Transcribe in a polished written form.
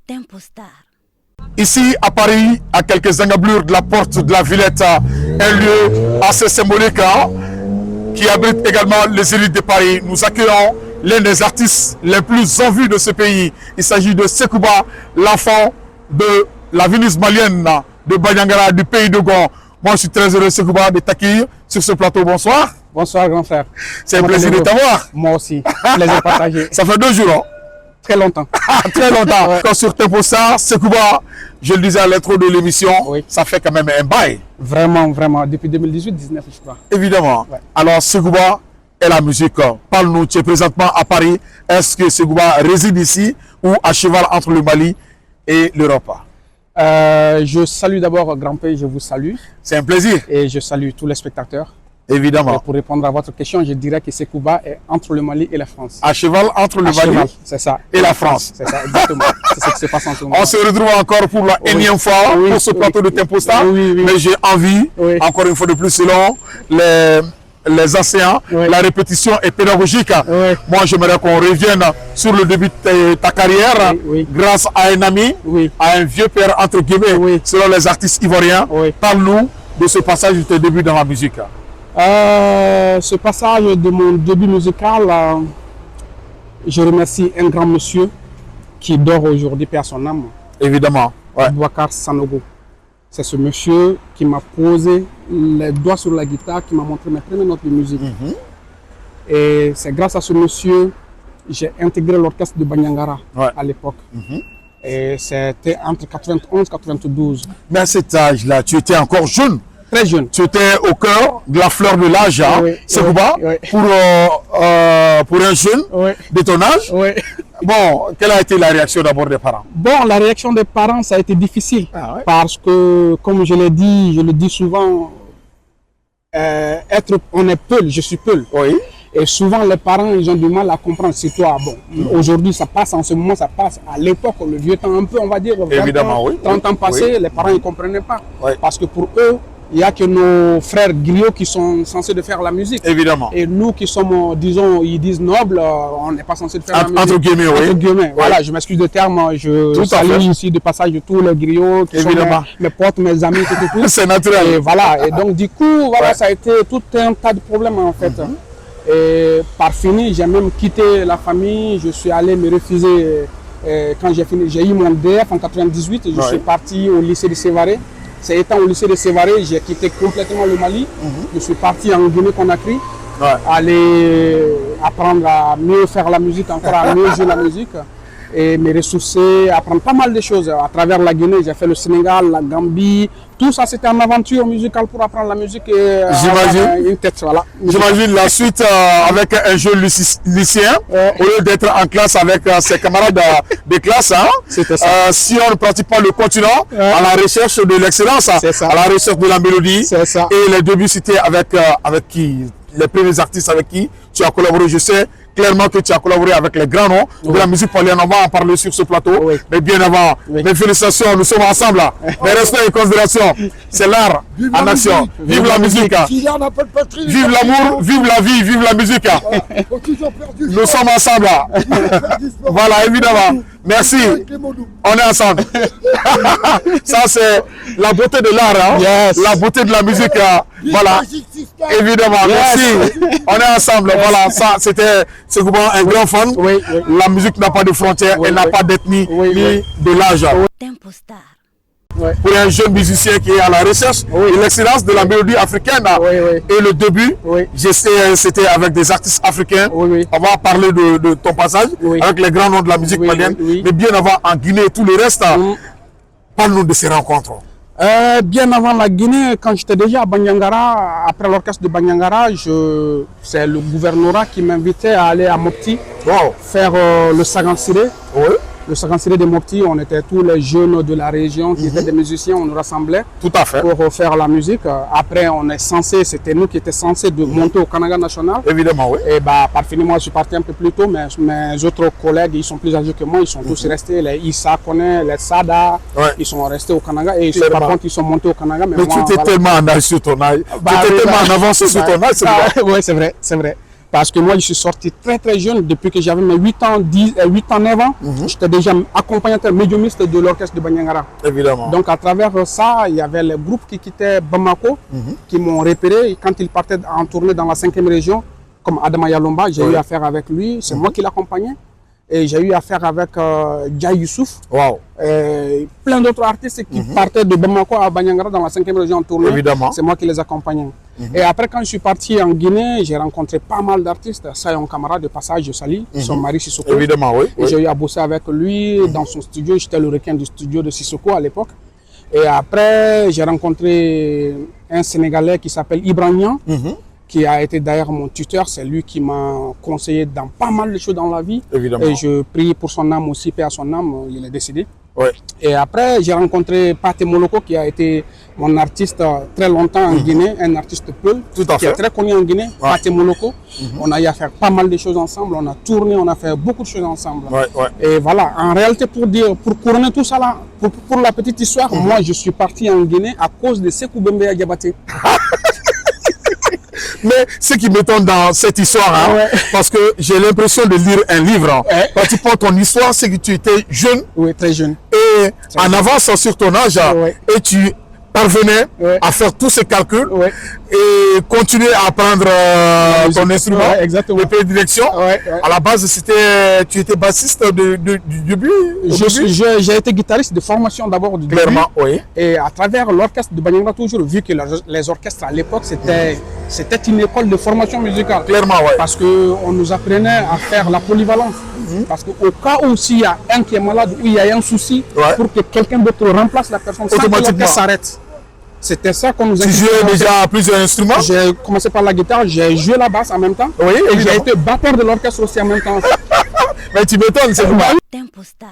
Tempo Star. Ici à Paris, à quelques encablures de la porte de la Villette, un lieu assez symbolique qui abrite également les élites de Paris. Nous accueillons l'un des artistes les plus en vue de ce pays. Il s'agit de Sekouba, l'enfant de la Venise malienne de Banyangara, du pays de Gon. Moi, je suis très heureux, Sekouba, de t'accueillir sur ce plateau. Bonsoir. Bonsoir, grand frère. C'est un plaisir de t'avoir. Moi aussi. Plaisir partagé. Ça fait 2 jours, hein? Très longtemps. Très longtemps. Ouais. Quand sur Tempo Star, Sekouba, je le disais à l'intro de l'émission, Oui. ça fait quand même un bail. Vraiment, vraiment. Depuis 2018-19, je crois. Évidemment. Ouais. Alors, Sekouba et la musique. Parle-nous, tu es présentement à Paris. Est-ce que Sekouba réside ici ou à cheval entre le Mali et l'Europe? Je salue d'abord Grand Pays, je vous salue. C'est un plaisir. Et je salue tous les spectateurs. Et Évidemment. pour répondre à votre question, je dirais que Sekouba est entre le Mali et la France. À cheval entre le À cheval, Mali c'est ça. et la France. C'est ça, exactement. C'est ce qui se passe en ce moment. On se retrouve encore pour la Oui. énième fois Oui, pour ce plateau de Tempo Star. Oui, oui. Mais j'ai envie, Oui. encore une fois de plus, selon les enseignants, Oui. la répétition est pédagogique. Oui. Moi, j'aimerais qu'on revienne sur le début de ta carrière Oui, oui. grâce à un ami, Oui. à un vieux père, entre guillemets, Oui. selon les artistes ivoiriens. Oui. Parle-nous de ce passage de tes débuts dans la musique. Ce passage de mon début musical, je remercie un grand monsieur qui dort aujourd'hui, paix à son âme, Évidemment. Ouais. Boubacar Sanogo. C'est ce monsieur qui m'a posé les doigts sur la guitare, qui m'a montré mes premières notes de musique. Et c'est grâce à ce monsieur j'ai intégré l'orchestre de Banyangara Ouais. à l'époque. Et c'était entre 91 et 92. Mais à cet âge-là, tu étais encore jeune. Très jeune. Tu étais au cœur de la fleur de l'âge, hein, Oui, Sekouba, oui, pour un jeune Oui. de ton âge. Oui. Bon, quelle a été la réaction d'abord des parents? Bon, la réaction des parents, ça a été difficile. Ah ouais. Parce que, comme je l'ai dit, je le dis souvent, on est Peul, je suis Peul. Oui. Et souvent, les parents, ils ont du mal à comprendre. C'est toi, bon, aujourd'hui, ça passe, en ce moment, ça passe. À l'époque, le vieux temps, un peu, on va dire, 20 Évidemment, ans, oui. 30 ans passés, Oui. les parents, ils ne comprenaient pas. Oui. Parce que pour eux, il n'y a que nos frères griots qui sont censés de faire la musique. Évidemment. Et nous qui sommes, disons, ils disent nobles, on n'est pas censé de faire la musique. Entre guillemets, oui. Entre guillemets. Voilà, je m'excuse de terme, je Tout à salue fait. ici de passage de tous les griots qui Évidemment. sont mes potes, mes amis, tout. C'est naturel. Et voilà, et donc du coup, voilà, Ouais. ça a été tout un tas de problèmes en fait. Et par fini, j'ai même quitté la famille, je suis allé me refuser quand j'ai fini, j'ai eu mon DF en 98, je Ouais. suis parti au lycée de Sévaré. C'est étant au lycée de Sévaré, j'ai quitté complètement le Mali, je suis parti en Guinée-Conakry, Ouais. aller apprendre à mieux faire la musique, encore à mieux jouer la musique et me ressourcer, apprendre pas mal de choses. À travers la Guinée, j'ai fait le Sénégal, la Gambie, tout ça c'était une aventure musicale pour apprendre la musique et J'imagine. avoir une tête, voilà. J'imagine la suite avec un jeune lycéen, Ouais. au lieu d'être en classe avec ses camarades de classe, hein, C'était ça. si on ne pratique pas le continent, Ouais. à la recherche de l'excellence, C'est ça. à la recherche de la mélodie. C'est ça. Et les débuts, c'était avec qui? Les premiers artistes avec qui tu as collaboré? Je sais clairement que tu as collaboré avec les grands noms de la musique malienne. On va en parler sur ce plateau. Oui. Mais bien avant, Oui. mes félicitations, nous sommes ensemble. Mes respects et considérations. C'est l'art en action. Vive la musique. S'il n'a pas de patrie, Vive l'amour, vive la vie, vive la musique. faut toujours perdu. Nous sommes ensemble. Voilà, évidemment. Merci. On est ensemble. Ça, c'est la beauté de l'art, hein? Yes. La beauté de la musique. Voilà. Évidemment, merci. On est ensemble. Voilà, ça, c'était Sekouba, un grand fan. Oui, oui. La musique n'a pas de frontières, Oui, elle n'a oui. pas d'ethnie Oui, ni oui. de l'âge. Tempo Star. Pour un jeune musicien qui est à la recherche Oui. de l'excellence de la mélodie africaine. Oui, oui. Et le début, Oui. c'était avec des artistes africains. Oui, oui. On va parler de ton passage Oui. avec les grands noms de la musique Oui, malienne. oui, oui. Mais bien avant, en Guinée et tout le reste, parle-nous de ces rencontres. Bien avant la Guinée, quand j'étais déjà à Banyangara, après l'orchestre de Banyangara, c'est le gouvernorat qui m'invitait à aller à Mopti Wow. faire le Sagan Siré. Oui. le Sakansiri de Mopti, on était tous les jeunes de la région qui étaient des musiciens, on nous rassemblait Tout à fait. pour faire la musique. Après, on est censé, c'était nous qui étions censés de monter au Kananga National. Évidemment, oui. Et bah, par finiment, je suis parti un peu plus tôt, mais mes autres collègues, ils sont plus âgés que moi, ils sont tous restés, les Issa Kone, les Sada, Ouais. ils sont restés au Kananga et Clairement. par contre, ils sont montés au Kananga. Mais moi, tu étais voilà. tellement en âge sur ton âge. Bah, tu étais oui, tellement bah, en avance sur ton âge, c'est vrai. Oui, c'est vrai, c'est vrai. Parce que moi, je suis sorti très très jeune, depuis que j'avais mes 8 ans, 8 ans, 9 ans. J'étais déjà accompagnateur médiumiste de l'orchestre de Banyangara. Évidemment. Donc à travers ça, il y avait les groupes qui quittaient Bamako, qui m'ont repéré. Et quand ils partaient en tournée dans la 5e région, comme Adama Yalomba, j'ai eu affaire avec lui, c'est moi qui l'accompagnais. Et j'ai eu affaire avec Dja Youssouf, Waouh. plein d'autres artistes qui partaient de Bamako à Banyangara dans la 5e région en tournée. Évidemment. C'est moi qui les accompagnais. Et après, quand je suis parti en Guinée, j'ai rencontré pas mal d'artistes. Sayon Kamara de passage de Sali, son mari Sissoko. Évidemment, oui. Et j'ai eu à bosser avec lui dans son studio. J'étais le requin du studio de Sissoko à l'époque. Et après, j'ai rencontré un Sénégalais qui s'appelle Ibrahim, qui a été d'ailleurs mon tuteur. C'est lui qui m'a conseillé dans pas mal de choses dans la vie. Évidemment. Et je prie pour son âme aussi, paix à son âme, il est décédé. Ouais. Et après, j'ai rencontré Pathé Moloko, qui a été mon artiste très longtemps en Guinée, un artiste Peul, Tout à qui est fait. très connu en Guinée, Ouais. Pathé Moloko. On a eu à faire pas mal de choses ensemble, on a tourné, on a fait beaucoup de choses ensemble. Ouais, ouais. Et voilà, en réalité, pour couronner tout ça là, pour la petite histoire, moi je suis parti en Guinée à cause de Sekou Bembeya Diabaté. Mais ce qui m'étonne dans cette histoire, hein, Ouais. parce que j'ai l'impression de lire un livre. Hein. Ouais. Quand tu prends ton histoire, c'est que tu étais jeune Oui, très jeune. et en avance sur ton âge Ouais. et tu parvenais Ouais. à faire tous ces calculs Ouais. et continuer à apprendre ton musique. instrument, Ouais, exactement. le pays de direction. Ouais, ouais. À la base, tu étais bassiste du début. au début? J'ai été guitariste de formation d'abord du début. Clairement, oui. Et à travers l'orchestre de Banyangara, toujours, vu que les orchestres à l'époque, c'était une école de formation musicale. Clairement, oui. Parce qu'on nous apprenait à faire la polyvalence. Parce qu'au cas où s'il y a un qui est malade ou il y a un souci, Ouais. pour que quelqu'un d'autre remplace la personne sans que Automatiquement. l'orchestre s'arrête. C'était ça qu'on nous Tu inculquait. jouais déjà plusieurs instruments. J'ai commencé par la guitare, j'ai joué la basse en même temps. Oui, Et j'ai évidemment. été batteur de l'orchestre aussi en même temps. Mais tu m'étonnes, c'est vrai. Tempo Star.